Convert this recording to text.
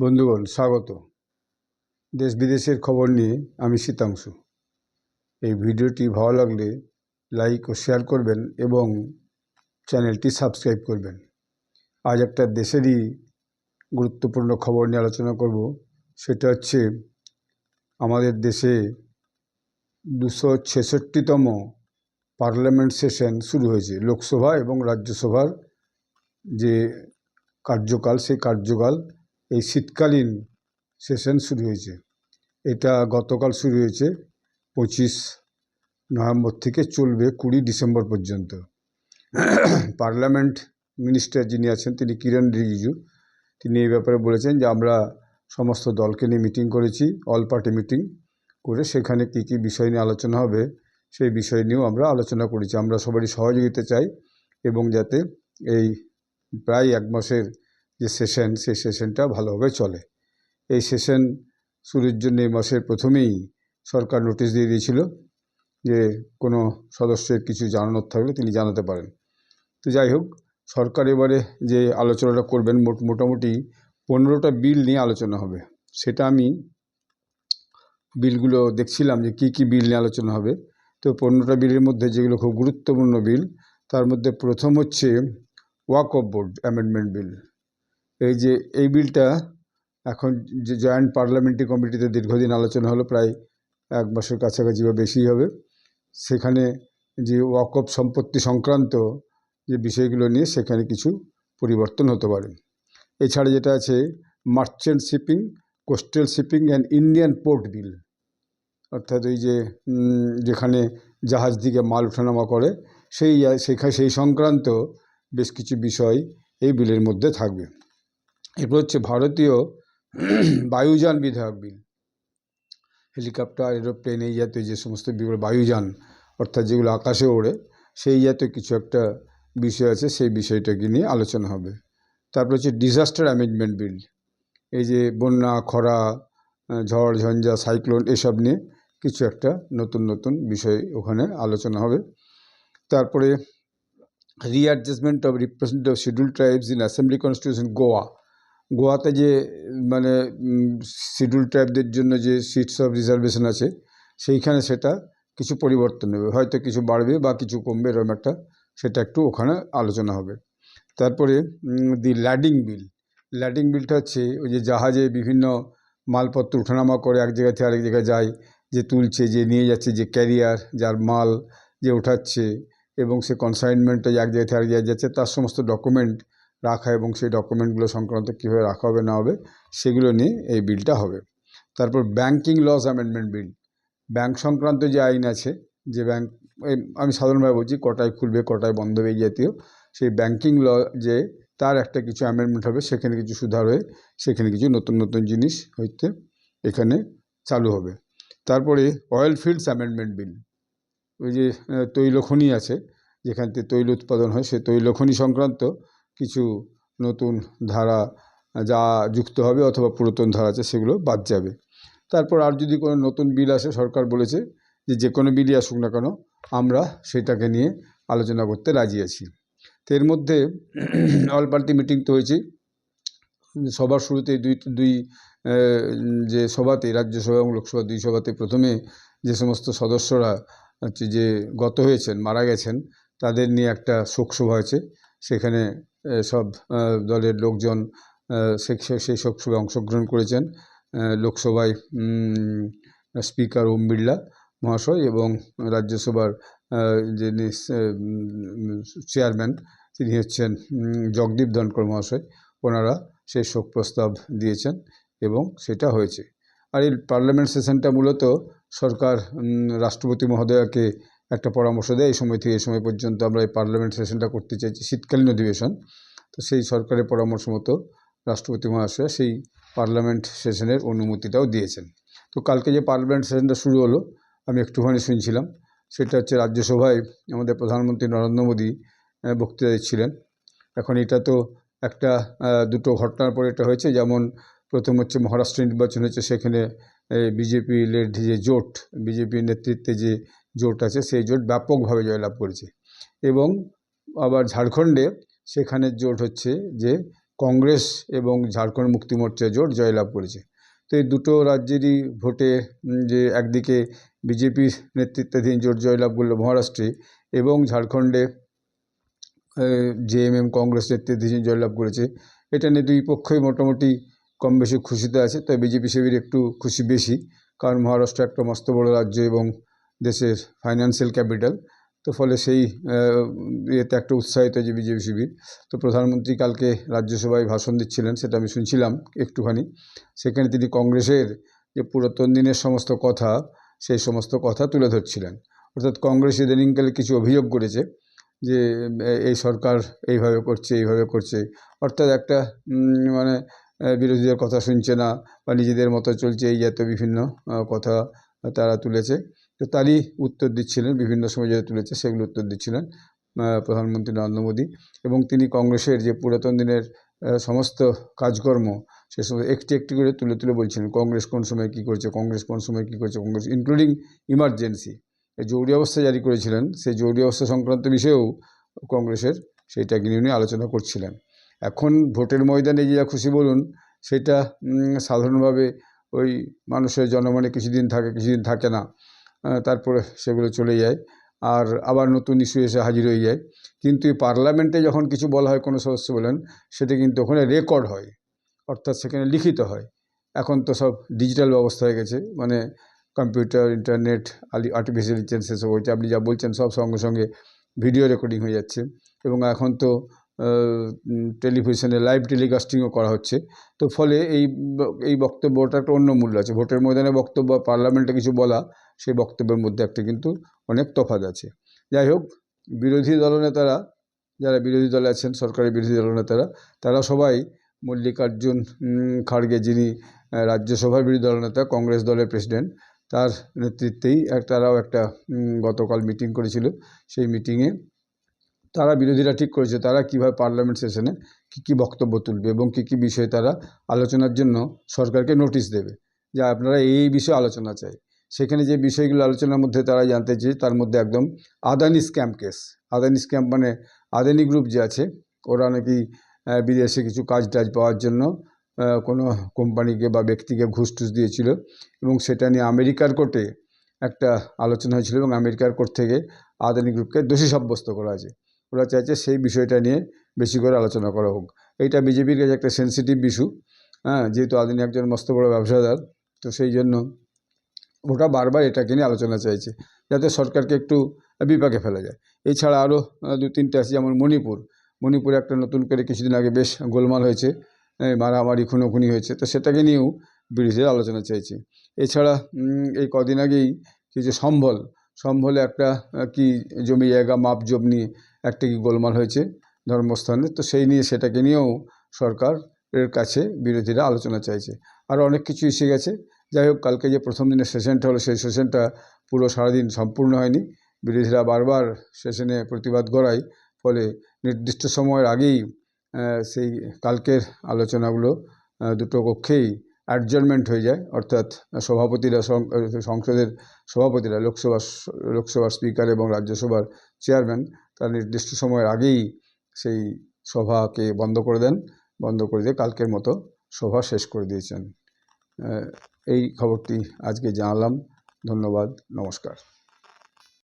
বন্ধুগণ স্বাগত। দেশ বিদেশের খবর নিয়ে আমি শীতাংশু। এই ভিডিওটি ভালো লাগলে লাইক ও শেয়ার করবেন এবং চ্যানেলটি সাবস্ক্রাইব করবেন। আজ একটা দেশেরই গুরুত্বপূর্ণ খবর নিয়ে আলোচনা করব। সেটা হচ্ছে আমাদের দেশে 266তম পার্লামেন্ট সেশন শুরু হয়েছে। লোকসভা এবং রাজ্যসভার যে কার্যকাল, সেই কার্যকাল এই শীতকালীন সেশন শুরু হয়েছে। এটা গতকাল শুরু হয়েছে, 25 নভেম্বর থেকে চলবে 20 ডিসেম্বর পর্যন্ত। পার্লামেন্ট মিনিস্টার যিনি আছেন তিনি কিরণ রিজিজু, তিনি এই ব্যাপারে বলেছেন যে আমরা সমস্ত দলকে নিয়ে মিটিং করেছি, অল পার্টি মিটিং করে সেখানে কী কী বিষয় নিয়ে আলোচনা হবে সেই বিষয় নিয়েও আমরা আলোচনা করেছি। আমরা সবারই সহযোগিতা চাই এবং যাতে এই প্রায় এক মাসের যে সেশন, সেই সেশনটা ভালোভাবে চলে। এই সেশন শুরুর জন্য এই মাসের প্রথমেই সরকার নোটিশ দিয়ে দিয়েছিল যে কোনো সদস্যের কিছু জানানোর থাকলে তিনি জানাতে পারেন। তো যাই হোক, সরকার এবারে যে আলোচনাটা করবেন, মোটামুটি 15টা বিল নিয়ে আলোচনা হবে। সেটা আমি বিলগুলো দেখছিলাম যে কী কী বিল নিয়ে আলোচনা হবে। তো 15টা বিলের মধ্যে যেগুলো খুব গুরুত্বপূর্ণ বিল, তার মধ্যে প্রথম হচ্ছে ওয়াকফ বোর্ড অ্যামেন্ডমেন্ট বিল। এই বিলটা এখন যে জয়েন্ট পার্লামেন্টারি কমিটিতে দীর্ঘদিন আলোচনা হলো, প্রায় এক মাসের কাছাকাছি বা বেশি হবে। সেখানে যে ওয়াকফ সম্পত্তি সংক্রান্ত যে বিষয়গুলো নিয়ে সেখানে কিছু পরিবর্তন হতে পারে। এছাড়া যেটা আছে merchant shipping, coastal shipping and Indian port bill, অর্থাৎ ওই যে যেখানে জাহাজ দিকে মাল ওঠানামা করে সেই সংক্রান্ত বেশ কিছু বিষয় এই বিলের মধ্যে থাকবে। এরপর হচ্ছে ভারতীয় বায়ুযান বিধায়ক বিল। হেলিকপ্টার, এরোপ্লেন, এই জাতীয় যে সমস্ত বায়ুযান, অর্থাৎ যেগুলো আকাশে ওড়ে, সেই জাতীয় কিছু একটা বিষয় আছে, সেই বিষয়টাকে নিয়ে আলোচনা হবে। তারপর হচ্ছে ডিজাস্টার ম্যানেজমেন্ট বিল। এই যে বন্যা, খরা, ঝড় ঝঞ্ঝা, সাইক্লোন, এসব নিয়ে কিছু একটা নতুন নতুন বিষয় ওখানে আলোচনা হবে। তারপরে readjustment of representative schedule tribes in assembly constitution গোয়াতে যে মানে শিডিউল ট্রাইবদের জন্য যে সিটস অফ রিজার্ভেশন আছে, সেইখানে সেটা কিছু পরিবর্তন হবে, হয়তো কিছু বাড়বে বা কিছু কমবে, এরকম একটা সেটা একটু ওখানে আলোচনা হবে। তারপরে দি ল্যাডিং বিলটা হচ্ছে ওই যে জাহাজে বিভিন্ন মালপত্র ওঠানামা করে এক জায়গা থেকে আরেক জায়গায় যায়, যে তুলছে, যে নিয়ে যাচ্ছে, যে ক্যারিয়ার, যার মাল যে ওঠাচ্ছে এবং সে কনসাইনমেন্টটা এক জায়গা থেকে আরেক জায়গায় যাচ্ছে, তার সমস্ত ডকুমেন্ট রাখা এবং সেই ডকুমেন্টগুলো সংক্রান্ত কীভাবে রাখা হবে না হবে সেগুলো নিয়ে এই বিলটা হবে। তারপর banking laws amendment bill, bank সংক্রান্ত যে আইন আছে, যে ব্যাংক, আমি সাধারণভাবে বলছি, কটায় খুলবে কটায় বন্ধ হবে এই জাতীয়, সেই ব্যাংকিং ল যে তার একটা কিছু অ্যামেন্ডমেন্ট হবে, সেখানে কিছু সুধার হয়ে সেখানে কিছু নতুন নতুন জিনিস হইতে এখানে চালু হবে। তারপরে অয়েল ফিল্ডস অ্যামেন্ডমেন্ট বিল, ওই যে তৈল খনি আছে, যেখান থেকে তৈল উৎপাদন হয়, সেই তৈল খনি সংক্রান্ত কিছু নতুন ধারা যা যুক্ত হবে, অথবা পুরাতন ধারা আছে সেগুলো বাদ যাবে। তারপর আর যদি কোনো নতুন বিল আসে, সরকার বলেছে যে কোনো বিলই আসুক না কেন আমরা সেটাকে নিয়ে আলোচনা করতে রাজি আছি। তো এর মধ্যে অল পার্টি মিটিং তো হয়েছে, সবার শুরুতে দুই যে সভাতে, রাজ্যসভা এবং লোকসভা দুই সভাতে প্রথমে যে সমস্ত সদস্যরা হচ্ছে যে গত হয়েছেন, মারা গেছেন, তাদের নিয়ে একটা শোকসভা হয়েছে। সেখানে সব দলের লোকজন সেই শোকসভায় অংশগ্রহণ করেছেন। লোকসভায় স্পিকার ওম বিড়লা মহাশয় এবং রাজ্যসভার যিনি চেয়ারম্যান তিনি হচ্ছেন জগদীপ ধনকর মহাশয়, ওনারা সেই শোক প্রস্তাব দিয়েছেন এবং সেটা হয়েছে। আর এই পার্লামেন্ট সেশনটা মূলত সরকার রাষ্ট্রপতি মহোদয়কে একটা পরামর্শ দেয়, এই সময় থেকে এই সময় পর্যন্ত আমরা এই পার্লামেন্ট সেশনটা করতে চাইছি, শীতকালীন অধিবেশন। তো সেই সরকারের পরামর্শ মতো রাষ্ট্রপতি মহাশয় সেই পার্লামেন্ট সেশনের অনুমতিটাও দিয়েছেন। তো কালকে যে পার্লামেন্ট সেশনটা শুরু হলো, আমি একটুখানি শুনছিলাম, সেটা হচ্ছে রাজ্যসভায় আমাদের প্রধানমন্ত্রী নরেন্দ্র মোদী বক্তৃতা দিচ্ছিলেন। এখন এটা তো একটা দুটো ঘটনার পর এটা হয়েছে, যেমন প্রথম হচ্ছে মহারাষ্ট্র নির্বাচন হয়েছে, সেখানে বিজেপি লেড যে জোট, বিজেপির নেতৃত্বে যে জোট আছে, সেই জোট ব্যাপকভাবে জয়লাভ করেছে। এবং আবার ঝাড়খণ্ডে সেখানে জোট হচ্ছে যে কংগ্রেস এবং ঝাড়খণ্ড মুক্তি মোর্চা জোট জয়লাভ করেছে। তো এই দুটো রাজ্যেরই ভোটে যে একদিকে বিজেপির নেতৃত্বাধীন জোট জয়লাভ করলো মহারাষ্ট্রে এবং ঝাড়খণ্ডে জেএমএম কংগ্রেস নেতৃত্বাধীন জয়লাভ করেছে, এটা নিয়ে দুই পক্ষই মোটামুটি কম বেশি খুশিতে আছে। তাই বিজেপি শিবির একটু খুশি বেশি, কারণ মহারাষ্ট্র একটা মস্ত বড় রাজ্য এবং দেশের ফাইন্যান্সিয়াল ক্যাপিটাল। তো ফলে সেই ইয়েতে একটা উৎসাহিত যে বিজেপি শিবির। তো প্রধানমন্ত্রী কালকে রাজ্যসভায় ভাষণ দিচ্ছিলেন, সেটা আমি শুনছিলাম একটুখানি। সেখানে তিনি কংগ্রেসের যে পুরাতন দিনের সমস্ত কথা, সেই সমস্ত কথা তুলে ধরছিলেন। অর্থাৎ কংগ্রেস ইদানিংকালে কিছু অভিযোগ করেছে যে এই সরকার এইভাবে করছে, অর্থাৎ একটা মানে বিরোধীদের কথা শুনছে না বা নিজেদের মতো চলছে, এই জাতীয় বিভিন্ন কথা তারা তুলেছে। তো তারই উত্তর দিচ্ছিলেন, বিভিন্ন সময় যেটা তুলেছে সেগুলো উত্তর দিচ্ছিলেন প্রধানমন্ত্রী নরেন্দ্র মোদী। এবং তিনি কংগ্রেসের যে পুরাতন দিনের সমস্ত কাজকর্ম, সে সময় একটি একটি করে তুলে তুলে বলছিলেন কংগ্রেস কোন সময় কী করছে, কংগ্রেস ইনক্লুডিং ইমার্জেন্সি জরুরি অবস্থা জারি করেছিলেন, সেই জরুরি অবস্থা সংক্রান্ত বিষয়েও কংগ্রেসের সেইটাকে নিয়ে আলোচনা করছিলেন। এখন ভোটের ময়দানে যে যা খুশি বলুন, সেটা সাধারণভাবে ওই মানুষের জনমনে কিছুদিন থাকে না, তারপরে সেগুলো চলে যায় আর আবার নতুন ইস্যু এসে হাজির হয়ে যায়। কিন্তু এই পার্লামেন্টে যখন কিছু বলা হয়, কোনো সদস্য বলেন, সেটা কিন্তু ওখানে রেকর্ড হয়, অর্থাৎ সেখানে লিখিত হয়। এখন তো সব ডিজিটাল ব্যবস্থা হয়ে গেছে, মানে কম্পিউটার, ইন্টারনেট, আর্টিফিশিয়াল ইন্টেলিজেন্স, এসব হয়েছে। আপনি যা বলছেন সব সঙ্গে সঙ্গে ভিডিও রেকর্ডিং হয়ে যাচ্ছে এবং এখন তো টেলিভিশনে লাইভ টেলিকাস্টিংও করা হচ্ছে। তো ফলে এই বক্তব্যটা একটা অন্য মূল্য আছে। ভোটের ময়দানে বক্তব্য, পার্লামেন্টে কিছু বলা, সেই বক্তব্যের মধ্যে একটা কিন্তু অনেক তফাৎ আছে। যাই হোক, বিরোধী দলনেতারা, যারা বিরোধী দলে আছেন, সরকারের বিরোধী দলনেতারা, তারা সবাই মল্লিকার্জুন খাড়গে, যিনি রাজ্যসভার বিরোধী দলনেতা, কংগ্রেস দলের প্রেসিডেন্ট, তার নেতৃত্বেই তারাও একটা গতকাল মিটিং করেছিল। সেই মিটিংয়ে তারা, বিরোধীরা ঠিক করেছে তারা কীভাবে পার্লামেন্ট সেশনে কী বক্তব্য তুলবে এবং কী বিষয়ে তারা আলোচনার জন্য সরকারকে নোটিশ দেবে, যে আপনারা এই বিষয়ে আলোচনা চাই। সেখানে যে বিষয়গুলো আলোচনার মধ্যে তারা জানতে চেয়ে, তার মধ্যে একদম Adani scam case. Adani scam মানে আদানি গ্রুপ যে আছে, ওরা নাকি বিদেশে কিছু কাজ টাজ পাওয়ার জন্য কোনো কোম্পানিকে বা ব্যক্তিকে ঘুষ টুস দিয়েছিল এবং সেটা নিয়ে আমেরিকার কোর্টে একটা আলোচনা হয়েছিল এবং আমেরিকার কোর্ট থেকে আদানি গ্রুপকে দোষী সাব্যস্ত করা আছে। ওরা চাইছে সেই বিষয়টা নিয়ে বেশি করে আলোচনা করা হোক। এইটা বিজেপির কাছে একটা সেন্সিটিভ ইস্যু, যেহেতু আদানি একজন মস্ত বড় ব্যবসাদার। তো সেই জন্য ওটা বারবার এটাকে নিয়ে আলোচনা চাইছে, যাতে সরকারকে একটু বিপাকে ফেলা যায়। এছাড়া আরও দু তিনটে আছে, যেমন মণিপুরে একটা নতুন করে কিছুদিন আগে বেশ গোলমাল হয়েছে, মারামারি খুনোখুনি হয়েছে। তো সেটাকে নিয়েও বিরোধীরা আলোচনা চাইছে। এছাড়া এই কদিন আগেই কিছু সম্ভলে একটা কি জমি জায়গা মাপজোপ নিয়ে একটা কি গোলমাল হয়েছে ধর্মস্থানে। তো সেই নিয়ে, সেটাকে নিয়েও সরকারের কাছে বিরোধীরা আলোচনা চাইছে। আরও অনেক কিছু এসে গেছে। যাই হোক, কালকে যে প্রথম দিনের সেশনটা হলো, সেই সেশনটা পুরো সারাদিন সম্পূর্ণ হয়নি। বিরোধীরা বারবার সেশনে প্রতিবাদ করায়, ফলে নির্দিষ্ট সময়ের আগেই সেই কালকের আলোচনাগুলো দুটো কক্ষেই অ্যাডজার্নমেন্ট হয়ে যায়। অর্থাৎ সংসদের সভাপতিরা, লোকসভার স্পিকার এবং রাজ্যসভার চেয়ারম্যান, তারা নির্দিষ্ট সময়ের আগেই সেই সভাকে বন্ধ করে দিয়ে কালকের মতো সভা শেষ করে দিয়েছেন। এই খবরটি আজকে জানালাম। ধন্যবাদ, নমস্কার।